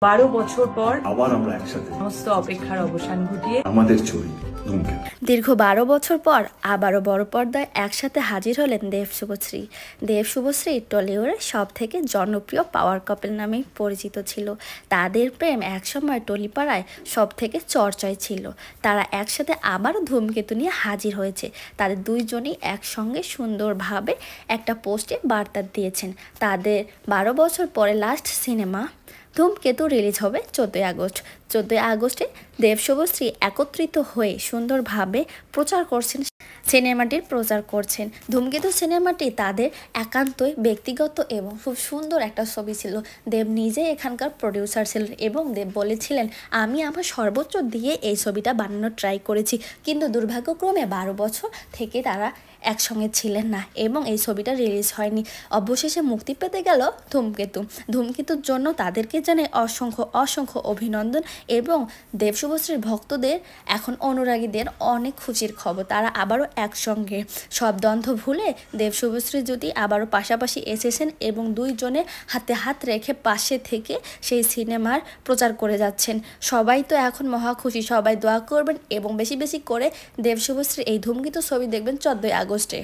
12 বছর পর আবার আমরা একসাথে সমস্ত অপেক্ষার অবসান ঘটিয়ে আমাদের ছবি ধূমকেতু। দীর্ঘ 12 বছর পর আবারও বড় পর্দায় একসাথে হাজির হলেন দেব শুভশ্রী। দেব শুভশ্রী টলিউডের সব থেকে জনপ্রিয় পাওয়ার কাপল নামেই পরিচিত ছিল। তাদের প্রেম একসময় টলিপাড়ায় সব থেকে চর্চায় ছিল। তারা একসাথে আবারও ধূমকেতু নিয়ে হাজির হয়েছে। তাদের দুইজনই একসঙ্গে সুন্দরভাবে একটা পোস্টে বার্তা দিয়েছেন। তাদের 12 বছর পরে লাস্ট সিনেমা ধূমকেতু রিলিজ হবে 14ই আগস্ট। 14ই আগস্টে দেব শুভশ্রী একত্রিত হয়ে সুন্দরভাবে প্রচার করছেন। ধূমকেতু সিনেমাটি তাদের একান্তই ব্যক্তিগত এবং খুব সুন্দর একটা ছবি ছিল। দেব নিজে এখানকার প্রডিউসার ছিলেন এবং দেব বলেছিলেন, আমি আমার সর্বোচ্চ দিয়ে এই ছবিটা বানানোর ট্রাই করেছি, কিন্তু দুর্ভাগ্যক্রমে 12 বছর থেকে তারা একসঙ্গে ছিলেন না এবং এই ছবিটা রিলিজ হয়নি। অবশেষে মুক্তি পেতে গেল ধূমকেতু। ধূমকেতুর জন্য তাদেরকে জানাই অসংখ্য অভিনন্দন এবং দেব শুভশ্রীর ভক্তদের এখন অনুরাগীদের অনেক খুশির খবর। তারা আবারও একসঙ্গে সব দ্বন্দ্ব ভুলে দেব শুভশ্রী যদি আবারও পাশাপাশি এসেছেন এবং দুইজনে হাতে হাত রেখে পাশে থেকে সেই সিনেমার প্রচার করে যাচ্ছেন। সবাই তো এখন মহা খুশি। সবাই দোয়া করবেন এবং বেশি বেশি করে দেব শুভশ্রী এই ধূমকেতু ছবি দেখবেন 14ই আগস্টে।